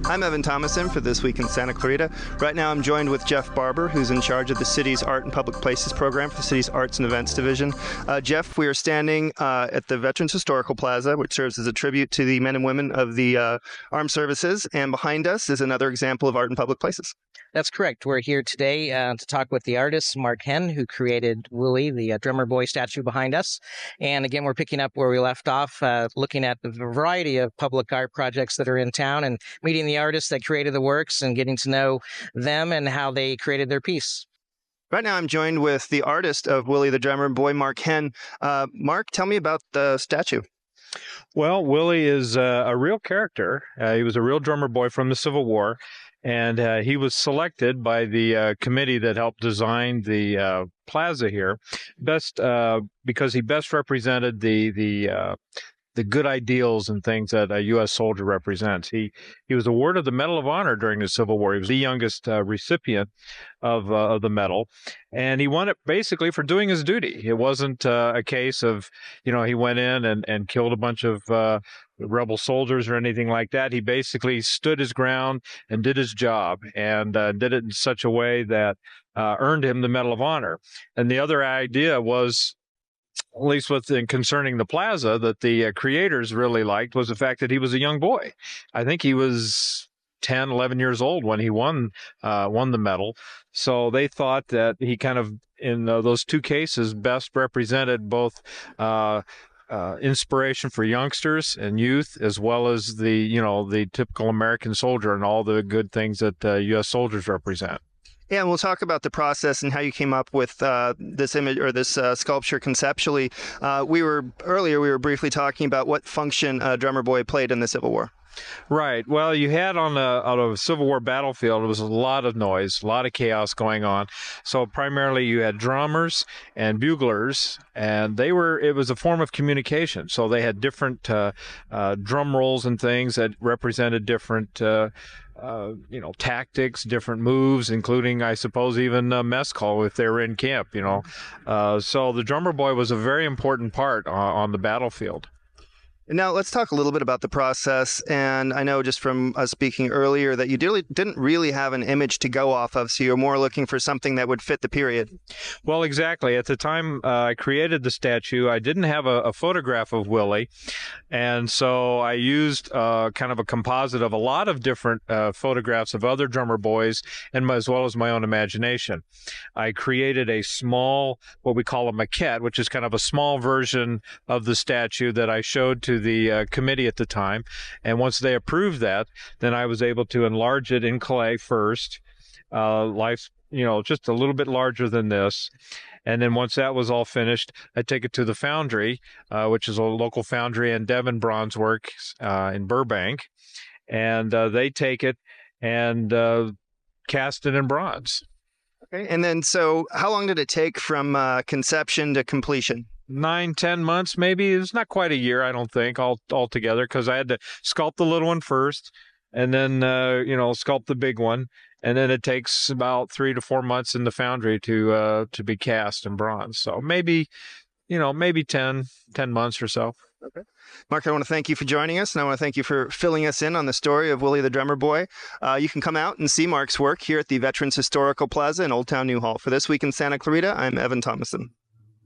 I'm Evan Thomason for This Week in Santa Clarita. Right now I'm joined with Jeff Barber, who's in charge of the city's Art and Public Places program for the city's Arts and Events Division. Jeff, we are standing at the Veterans Historical Plaza, which serves as a tribute to the men and women of the armed services, and behind us is another example of art in public places. That's correct. We're here today to talk with the artist, Mark Henn, who created Willie, the drummer boy statue behind us. And again, we're picking up where we left off, looking at the variety of public art projects that are in town and meeting the artists that created the works and getting to know them and how they created their piece. Right now I'm joined with the artist of Willie the drummer boy, Mark Henn. Mark, tell me about the statue. Well, Willie is a real character. He was a real drummer boy from the Civil War. And he was selected by the committee that helped design the plaza here, because he best represented the good ideals and things that a U.S. soldier represents. He was awarded the Medal of Honor during the Civil War. He was the youngest recipient of the medal, and he won it basically for doing his duty. It wasn't a case of, he went in and killed a bunch of rebel soldiers or anything like that. He basically stood his ground and did his job, and did it in such a way that earned him the Medal of Honor. And the other idea was, at least concerning the plaza, that the creators really liked was the fact that he was a young boy. I think he was 10, 11 years old when he won the medal. So they thought that he kind of, in those two cases, best represented both inspiration for youngsters and youth, as well as the typical American soldier and all the good things that U.S. soldiers represent. Yeah, and we'll talk about the process and how you came up with this image or this sculpture conceptually. We were briefly talking about what function Drummer Boy played in the Civil War. Right. Well, you had on a Civil War battlefield, it was a lot of noise, a lot of chaos going on. So primarily you had drummers and buglers, and it was a form of communication. So they had different drum rolls and things that represented different tactics, different moves, including, I suppose, even mess call if they were in camp, So the drummer boy was a very important part on the battlefield. Now, let's talk a little bit about the process. And I know just from us speaking earlier that you didn't really have an image to go off of, so you're more looking for something that would fit the period. Well, exactly. At the time I created the statue, I didn't have a photograph of Willie. And so I used kind of a composite of a lot of different photographs of other drummer boys, and as well as my own imagination. I created a small, what we call a maquette, which is kind of a small version of the statue that I showed to the committee at the time. And once they approved that, then I was able to enlarge it in clay first, just a little bit larger than this. And then once that was all finished, I take it to the foundry, which is a local foundry in Devon Bronze Works in Burbank. And they take it and cast it in bronze. Okay. And then, so how long did it take from conception to completion? 9-10 months, maybe. It's not quite a year, I don't think, altogether, because I had to sculpt the little one first, and then sculpt the big one, and then it takes about 3 to 4 months in the foundry to be cast in bronze. So maybe 10 months or so. Okay. Mark, I want to thank you for joining us, and I want to thank you for filling us in on the story of Willie the Drummer Boy. You can come out and see Mark's work here at the Veterans Historical Plaza in Old Town Newhall. For This Week in Santa Clarita, I'm Evan Thomason.